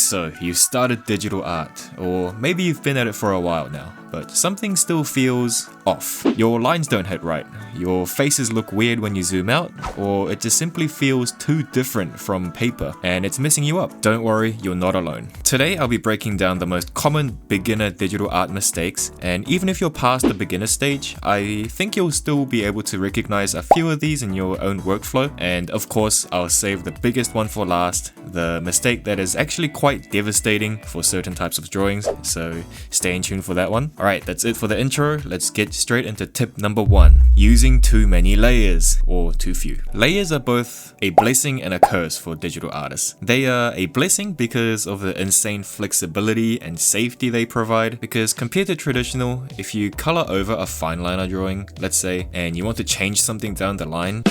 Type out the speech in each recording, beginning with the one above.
So, you've started digital art, or maybe you've been at it for a while now, but something still feels off. Your lines don't hit right, your faces look weird when you zoom out, or it just simply feels too different from paper and it's messing you up. Don't worry, you're not alone. Today I'll be breaking down the most common beginner digital art mistakes, and even if you're past the beginner stage, I think you'll still be able to recognize a few of these in your own workflow. And of course, I'll save the biggest one for last, the mistake that is actually quite devastating for certain types of drawings, so stay in tune for that one. Alright, that's it for the intro. Let's get straight into tip number 1. Using too many layers, or too few. Layers are both a blessing and a curse for digital artists. They are a blessing because of the insane flexibility and safety they provide, because compared to traditional, if you color over a fine liner drawing, let's say, and you want to change something down the line,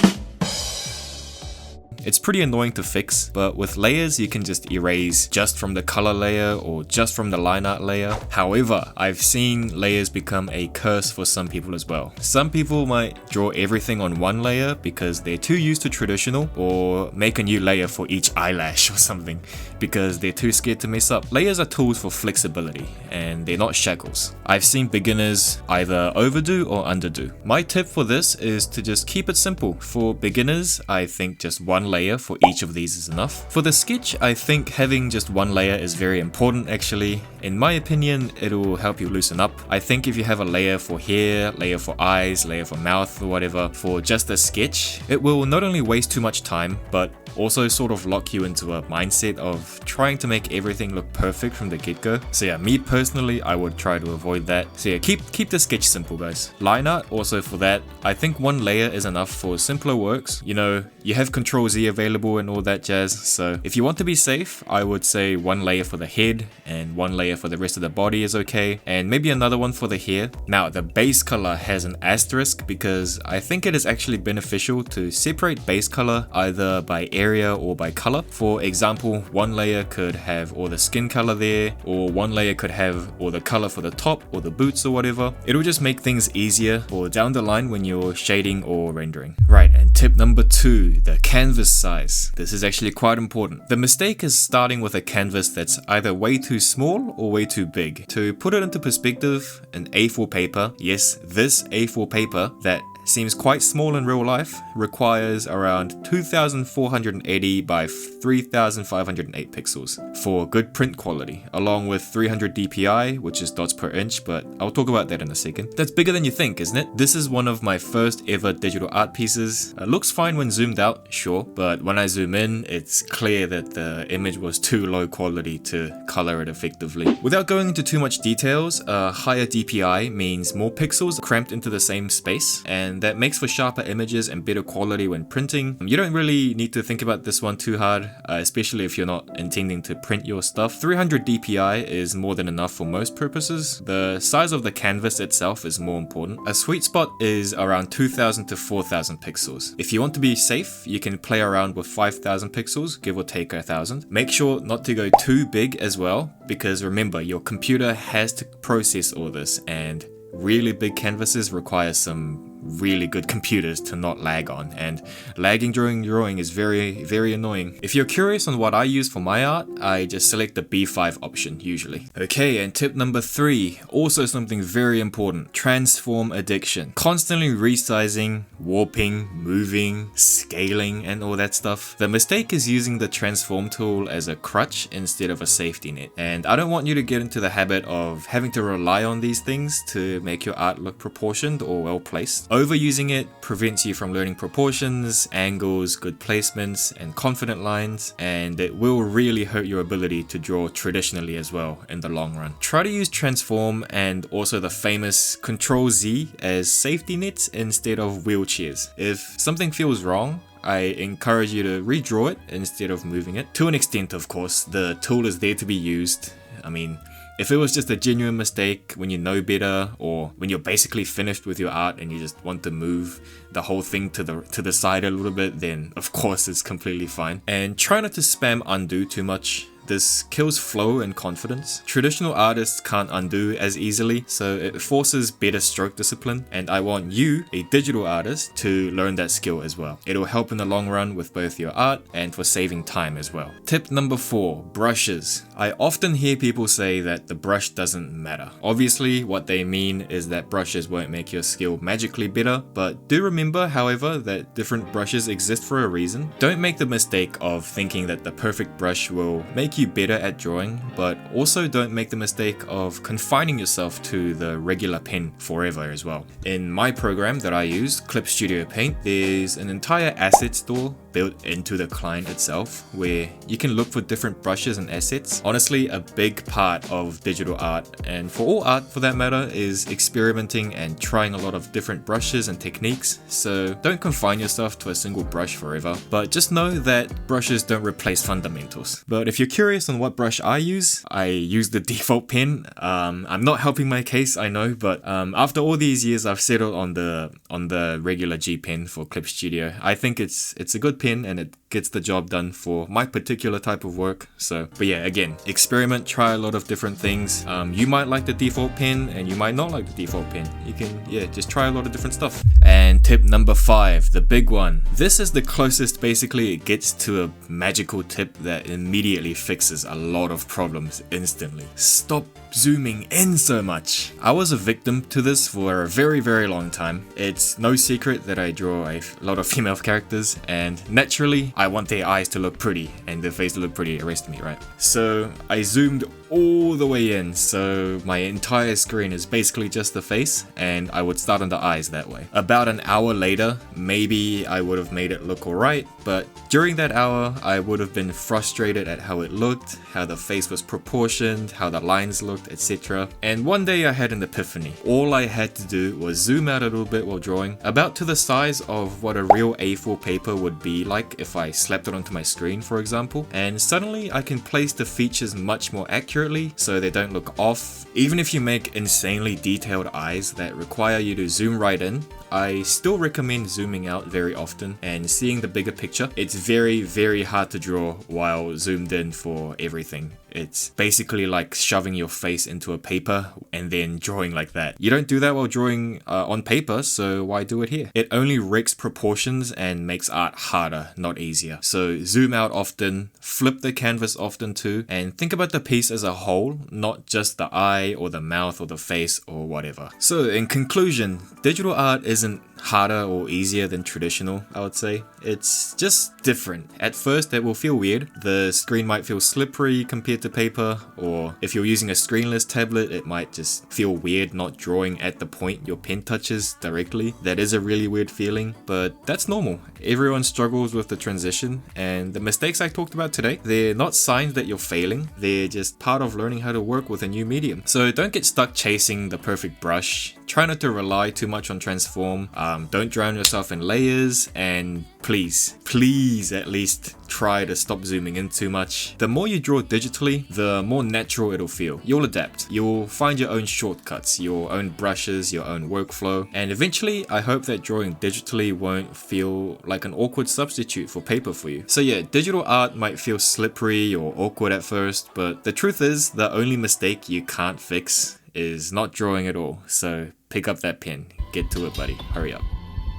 it's pretty annoying to fix, but with layers you can just erase just from the color layer or just from the line art layer. However, I've seen layers become a curse for some people as well. Some people might draw everything on one layer because they're too used to traditional, or make a new layer for each eyelash or something because they're too scared to mess up. Layers are tools for flexibility and they're not shackles. I've seen beginners either overdo or underdo. My tip for this is to just keep it simple. For beginners, I think just one layer for each of these is enough. For the sketch, I think having just one layer is very important actually. In my opinion, it'll help you loosen up. I think if you have a layer for hair, layer for eyes, layer for mouth or whatever for just a sketch, it will not only waste too much time, but also sort of lock you into a mindset of trying to make everything look perfect from the get-go. So yeah, me personally, I would try to avoid that. So yeah, keep the sketch simple, guys. Line art, also for that, I think one layer is enough for simpler works. You know, you have Control Z available and all that jazz, so if you want to be safe, I would say one layer for the head and one layer for the rest of the body is okay, and maybe another one for the hair. Now, the base color has an asterisk because I think it is actually beneficial to separate base color either by area or by color. For example, one layer could have all the skin color there, or one layer could have all the color for the top or the boots or whatever. It'll just make things easier for down the line when you're shading or rendering. Right, and tip number 2, the canvas size. This is actually quite important. The mistake is starting with a canvas that's either way too small or way too big. To put it into perspective, an A4 paper, yes, this A4 paper that seems quite small in real life, requires around 2480 by 3508 pixels for good print quality, along with 300 dpi, which is dots per inch, but I'll talk about that in a second. That's bigger than you think, isn't it? This is one of my first ever digital art pieces. It looks fine when zoomed out, sure, but when I zoom in, it's clear that the image was too low quality to color it effectively. Without going into too much details, a higher dpi means more pixels cramped into the same space, and that makes for sharper images and better quality when printing. You don't really need to think about this one too hard, especially if you're not intending to print your stuff. 300 dpi is more than enough for most purposes. The size of the canvas itself is more important. A sweet spot is around 2000 to 4000 pixels. If you want to be safe, you can play around with 5000 pixels, give or take 1000. Make sure not to go too big as well, because remember, your computer has to process all this, and really big canvases require some really good computers to not lag on, and lagging during drawing is very annoying. If you're curious on what I use for my art, I just select the B5 option usually. Okay, and tip number 3, also something very important, transform addiction. Constantly resizing, warping, moving, scaling and all that stuff. The mistake is using the transform tool as a crutch instead of a safety net, and I don't want you to get into the habit of having to rely on these things to make your art look proportioned or well placed. Overusing it prevents you from learning proportions, angles, good placements, and confident lines, and it will really hurt your ability to draw traditionally as well in the long run. Try to use transform and also the famous Control Z as safety nets instead of wheelchairs. If something feels wrong, I encourage you to redraw it instead of moving it. To an extent, of course, the tool is there to be used. I mean, if it was just a genuine mistake when you know better, or when you're basically finished with your art and you just want to move the whole thing to the side a little bit, then of course it's completely fine. And try not to spam undo too much. This kills flow and confidence. Traditional artists can't undo as easily, so it forces better stroke discipline, and I want you, a digital artist, to learn that skill as well. It'll help in the long run with both your art and for saving time as well. Tip number 4, brushes. I often hear people say that the brush doesn't matter. Obviously, what they mean is that brushes won't make your skill magically better, but do remember, however, that different brushes exist for a reason. Don't make the mistake of thinking that the perfect brush will make you better at drawing, but also don't make the mistake of confining yourself to the regular pen forever as well. In my program that I use, Clip Studio Paint, there's an entire asset store built into the client itself where you can look for different brushes and assets. Honestly, a big part of digital art, and for all art for that matter, is experimenting and trying a lot of different brushes and techniques, so don't confine yourself to a single brush forever, but just know that brushes don't replace fundamentals. But if you're curious on what brush I use the default pen. I'm not helping my case, I know, but after all these years I've settled on the regular G pen for Clip Studio. I think it's a good pen and it gets the job done for my particular type of work. So, but yeah, again, experiment, try a lot of different things. You might like the default pen and you might not like the default pen. You can, just try a lot of different stuff. And tip number 5, the big one. This is the closest basically it gets to a magical tip that immediately fixes a lot of problems instantly. Stop zooming in so much. I was a victim to this for a very, very long time. It's no secret that I draw a lot of female characters, and naturally I want their eyes to look pretty and their face to look pretty, arrest me, right? So I zoomed all the way in, so my entire screen is basically just the face, and I would start on the eyes that way. About an hour later, maybe I would have made it look alright, but during that hour I would have been frustrated at how it looked, how the face was proportioned, how the lines looked, etc. And one day I had an epiphany. All I had to do was zoom out a little bit while drawing, about to the size of what a real A4 paper would be like if I slapped it onto my screen, for example, and suddenly I can place the features much more accurately so they don't look off. Even if you make insanely detailed eyes that require you to zoom right in, I still recommend zooming out very often and seeing the bigger picture. It's very, very hard to draw while zoomed in for everything. It's basically like shoving your face into a paper and then drawing like that. You don't do that while drawing on paper, so why do it here? It only wrecks proportions and makes art harder, not easier. So zoom out often, flip the canvas often too, and think about the piece as a whole, not just the eye or the mouth or the face or whatever. So in conclusion, digital art isn't harder or easier than traditional, I would say. It's just different. At first it will feel weird. The screen might feel slippery compared to paper, or if you're using a screenless tablet it might just feel weird not drawing at the point your pen touches directly. That is a really weird feeling, but that's normal. Everyone struggles with the transition, and the mistakes I talked about today, they're not signs that you're failing, they're just part of learning how to work with a new medium. So don't get stuck chasing the perfect brush. Try not to rely too much on transform. Don't drown yourself in layers, and please at least try to stop zooming in too much. The more you draw digitally, the more natural it'll feel. You'll adapt. You'll find your own shortcuts, your own brushes, your own workflow, and eventually I hope that drawing digitally won't feel like an awkward substitute for paper for you. So yeah, digital art might feel slippery or awkward at first, but the truth is the only mistake you can't fix is not drawing at all. So pick up that pen. Get to it, buddy. Hurry up.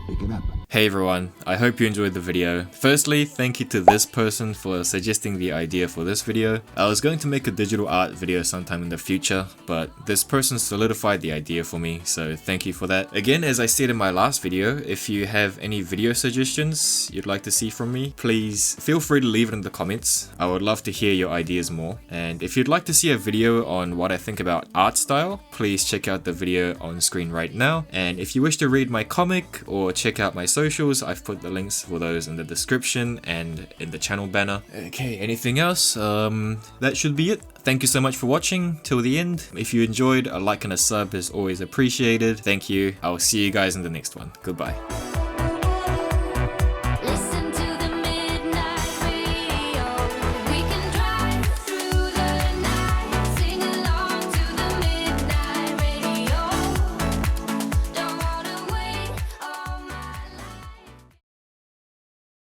Pick it up. Hey everyone, I hope you enjoyed the video. Firstly, thank you to this person for suggesting the idea for this video. I was going to make a digital art video sometime in the future, but this person solidified the idea for me, so thank you for that. Again, as I said in my last video, if you have any video suggestions you'd like to see from me, please feel free to leave it in the comments. I would love to hear your ideas more. And if you'd like to see a video on what I think about art style, please check out the video on screen right now. And if you wish to read my comic or check out my socials, I've put the links for those in the description and in the channel banner. Okay, anything else? That should be it. Thank you so much for watching till the end. If you enjoyed, a like and a sub is always appreciated. Thank you. I'll see you guys in the next one. Goodbye.